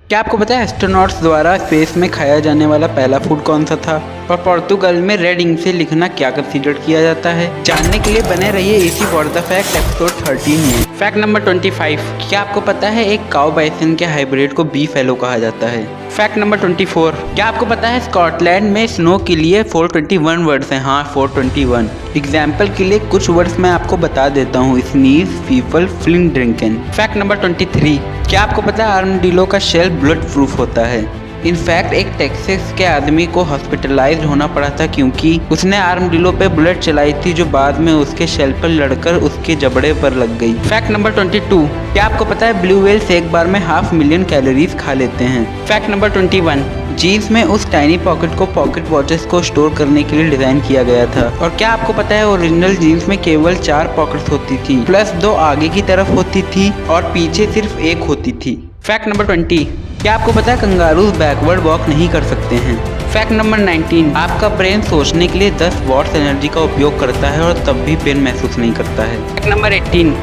क्या आपको पता है एस्ट्रोनॉट्स द्वारा स्पेस में खाया जाने वाला पहला फूड कौन सा था? और पोर्तुगल में रेड इंक से लिखना क्या कंसीडर किया जाता है? जानने के लिए बने रहिए इसी फॉर द फैक्ट एपिसोड 13 में। फैक्ट नंबर 25, क्या आपको पता है एक काऊ बाइसन के हाइब्रिड को बी फेलो कहा जाता है? फैक्ट नंबर 24, क्या आपको पता है स्कॉटलैंड में स्नो के लिए 421 वर्ड्स हैं? हाँ, 421। एग्जाम्पल के लिए कुछ वर्ड्स मैं आपको बता देता हूँ, स्नीज, फीफल, फ्लिंट, ड्रिंकन। फैक्ट नंबर 23, क्या आपको पता है आर्मडिलो का शेल बुलेट प्रूफ होता है? इनफैक्ट एक टेक्सास के आदमी को हॉस्पिटलाइज होना पड़ा था क्योंकि उसने आर्मडिलो पे बुलेट चलाई थी जो बाद में उसके शेल पर लड़कर उसके जबड़े पर लग गई। फैक्ट नंबर 22, क्या आपको पता है ब्लू व्हेल्स एक बार में 500,000 कैलोरीज खा लेते हैं? फैक्ट नंबर 21, जीन्स में उस टाइनी पॉकेट को पॉकेट वॉचेस को स्टोर करने के लिए डिजाइन किया गया था। और क्या आपको पता है ओरिजिनल जीन्स में केवल 4 पॉकेट्स होती थी, प्लस 2 आगे की तरफ होती थी और पीछे सिर्फ 1 होती थी। फैक्ट नंबर 20, क्या आपको पता है कंगारूज बैकवर्ड वॉक नहीं कर सकते हैं? फैक्ट नंबर 19, आपका ब्रेन सोचने के लिए 10 वॉट्स एनर्जी का उपयोग करता है और तब भी पेन महसूस नहीं करता है। Fact number 18,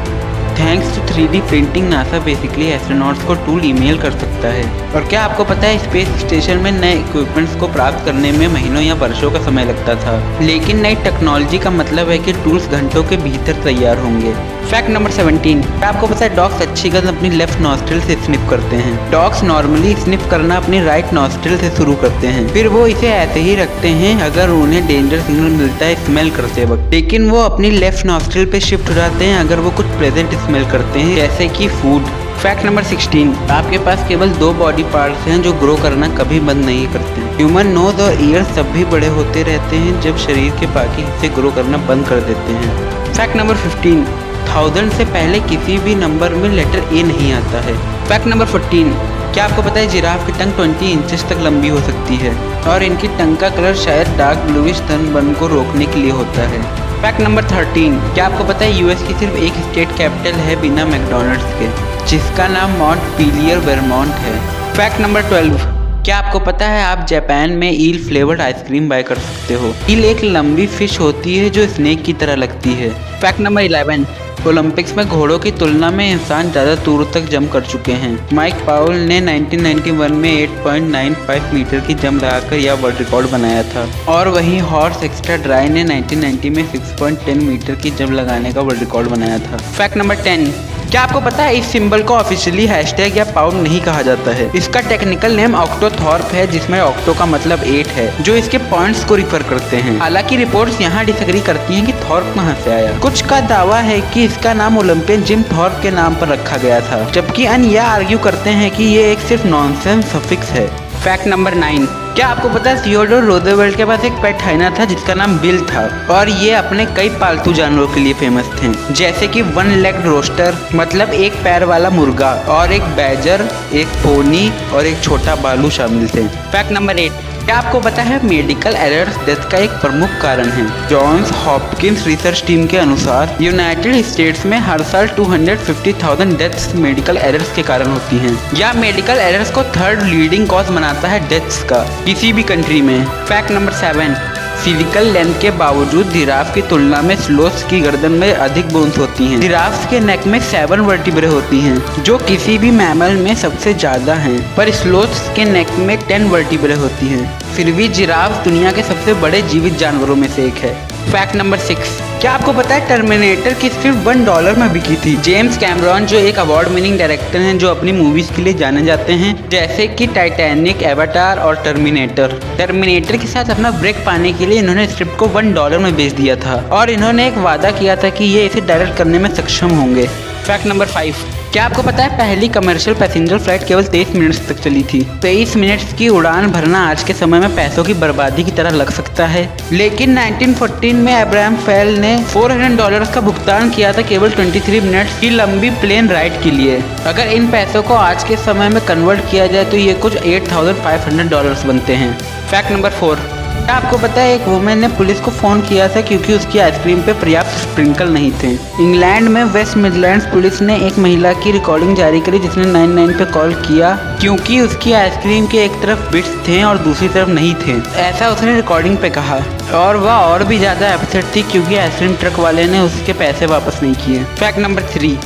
thanks to 3D printing NASA basically astronauts को टूल ईमेल कर सकता है। और क्या आपको पता है स्पेस स्टेशन में नए इक्विपमेंट्स को प्राप्त करने में महीनों या वर्षों का समय लगता था, लेकिन नई टेक्नोलॉजी का मतलब है कि टूल्स घंटों के भीतर तैयार होंगे। फैक्ट नंबर 17, क्या आपको पता है डॉग्स अच्छी गंध अपनी लेफ्ट नॉस्ट्रिल से स्निफ करते हैं? डॉग्स नॉर्मली स्निफ करना अपनी राइट नॉस्ट्रिल से शुरू करते हैं, फिर वो इसे ऐसे ही रखते हैं अगर उन्हें डेंजर सिग्नल मिलता है स्मेल करते वक्त, लेकिन वो अपनी लेफ्ट नॉस्ट्रिल पे शिफ्ट हो जाते हैं अगर वो कुछ प्रेजेंट स्मेल करते हैं, जैसे कि फूड। फैक्ट नंबर 16, आपके पास केवल 2 बॉडी पार्ट्स हैं जो ग्रो करना कभी बंद नहीं करते। ह्यूमन नोज और ईयर्स तब भी बड़े होते रहते हैं जब शरीर के बाकी हिस्से ग्रो करना बंद कर देते हैं। फैक्ट नंबर 15, 1000 से पहले किसी भी नंबर में लेटर ए नहीं आता है। फैक्ट नंबर 14, क्या आपको पता है जिराफ की टंग 20 इंचेस तक लंबी हो सकती है और इनकी टंग का कलर शायद डार्क ब्लूइश सनबर्न को रोकने के लिए होता है। फैक्ट नंबर 13, क्या आपको पता है यूएस की सिर्फ एक स्टेट कैपिटल है बिना मैकडॉनल्ड्स के, जिसका नाम मॉन्टपीलियर वर्मोंट है। फैक्ट नंबर 12, क्या आपको पता है आप जापान में ईल फ्लेवर्ड आइसक्रीम बाय कर सकते हो? ईल एक लंबी फिश होती है जो स्नेक की तरह लगती है। फैक्ट नंबर 11, ओलंपिक्स में घोड़ों की तुलना में इंसान ज़्यादा दूर तक जंप कर चुके हैं। माइक पाउल ने 1991 में 8.95 मीटर की जंप लगाकर यह वर्ल्ड रिकॉर्ड बनाया था और वहीं हॉर्स एक्स्ट्रा ड्राई ने 1990 में 6.10 मीटर की जंप लगाने का वर्ल्ड रिकॉर्ड बनाया था। फैक्ट नंबर 10, क्या आपको पता है इस सिंबल को ऑफिशियली हैशटैग या पाउंड नहीं कहा जाता है? इसका टेक्निकल नेम ऑक्टोथॉर्प है, जिसमें ऑक्टो का मतलब 8 है, जो इसके पॉइंट्स को रिफर करते हैं। हालांकि रिपोर्ट्स यहाँ डिसएग्री करती हैं कि थॉर्प कहाँ से आया। कुछ का दावा है कि इसका नाम ओलंपियन जिम थॉर्प के नाम पर रखा गया था, जबकि अन्य यह आर्ग्यू करते हैं कि ये एक सिर्फ नॉनसेंस सफिक्स है। फैक्ट नंबर 9, क्या आपको पता है थियोडोर रूजवेल्ट के पास एक पेट हाइना था जिसका नाम बिल था और ये अपने कई पालतू जानवरों के लिए फेमस थे, जैसे कि 1 लेग्ड रोस्टर मतलब एक पैर वाला मुर्गा और एक बैजर, एक पोनी और एक छोटा भालू शामिल थे। फैक्ट नंबर 8, क्या आपको पता है मेडिकल एरर्स डेथ का एक प्रमुख कारण है? जॉन्स हॉपकिंस रिसर्च टीम के अनुसार यूनाइटेड स्टेट्स में हर साल 250,000 डेथ्स मेडिकल एरर्स के कारण होती हैं। यह मेडिकल एरर्स को 3rd लीडिंग कॉज बनाता है डेथ्स का किसी भी कंट्री में। फैक्ट नंबर 7, फिजिकल लेंथ के बावजूद जिराफ की तुलना में स्लोथ्स की गर्दन में अधिक बोन्स होती हैं। जिराफ के नेक में 7 वर्टिब्रे होती हैं, जो किसी भी मैमल में सबसे ज्यादा हैं, पर स्लोथ्स के नेक में 10 वर्टिब्रे होती हैं। फिर भी जिराफ दुनिया के सबसे बड़े जीवित जानवरों में से एक है। फैक्ट नंबर 6, क्या आपको पता है टर्मिनेटर की सिर्फ $1 में बिकी थी? जेम्स कैमरॉन जो एक अवार्ड विनिंग डायरेक्टर हैं जो अपनी मूवीज के लिए जाने जाते हैं, जैसे कि टाइटैनिक, एवाटार और टर्मिनेटर के साथ अपना ब्रेक पाने के लिए इन्होंने स्क्रिप्ट को $1 में बेच दिया था और इन्होंने एक वादा किया था कि ये इसे डायरेक्ट करने में सक्षम होंगे। फैक्ट नंबर 5, क्या आपको पता है पहली कमर्शियल पैसेंजर फ्लाइट केवल 23 मिनट्स तक चली थी? 23 मिनट्स की उड़ान भरना आज के समय में पैसों की बर्बादी की तरह लग सकता है, लेकिन 1914 में अब्राहम फेल ने $400 का भुगतान किया था केवल 23 मिनट्स की लंबी प्लेन राइड के लिए। अगर इन पैसों को आज के समय में कन्वर्ट किया जाए तो ये कुछ $8,500 बनते हैं। फैक्ट नंबर 4, क्या आपको पता है एक वुमेन ने पुलिस को फोन किया था क्योंकि उसकी आइसक्रीम पे पर्याप्त स्प्रिंकल नहीं थे। इंग्लैंड में वेस्ट मिडलैंड्स पुलिस ने एक महिला की रिकॉर्डिंग जारी करी जिसने 99 पे कॉल किया क्योंकि उसकी आइसक्रीम के एक तरफ बिट्स थे और दूसरी तरफ नहीं थे, ऐसा उसने रिकॉर्डिंग पे कहा। और वह और भी ज्यादा अपसेट थी क्योंकि आइसक्रीम ट्रक वाले ने उसके पैसे वापस नहीं किए। फैक्ट नंबर 3,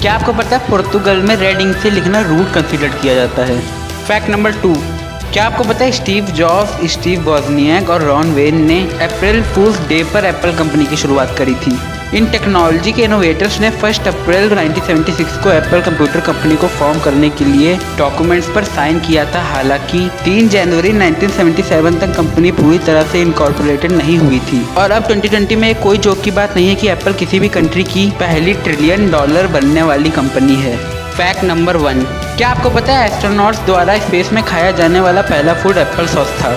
क्या आपको पता है पुर्तगाल में रेड इंक से लिखना रूड कंसीडर किया जाता है? फैक्ट नंबर 2, क्या आपको पता है स्टीव जॉब्स, स्टीव वॉजनियाक और रॉन वेन ने अप्रैल फूल्स डे पर एप्पल कंपनी की शुरुआत करी थी। इन टेक्नोलॉजी के इनोवेटर्स ने 1 अप्रैल 1976 को एप्पल कंप्यूटर कंपनी को फॉर्म करने के लिए डॉक्यूमेंट्स पर साइन किया था। हालांकि 3 जनवरी 1977 तक कंपनी पूरी तरह से इनकॉर्पोरेटेड नहीं हुई थी। और अब 2020 में कोई जोक की बात नहीं है कि एप्पल किसी भी कंट्री की पहली $1 ट्रिलियन बनने वाली कंपनी है। फैक्ट नंबर 1, क्या आपको पता है एस्ट्रोनॉट्स द्वारा स्पेस में खाया जाने वाला पहला फूड एप्पल सॉस था।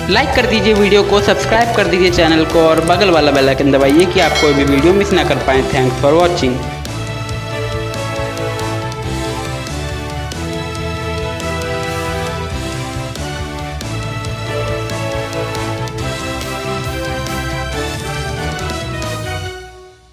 लाइक कर दीजिए वीडियो को, सब्सक्राइब कर दीजिए चैनल को और बगल वाला बेल आइकन दबाइए कि आप कोई भी वीडियो मिस ना कर पाएँ। Thanks for watching.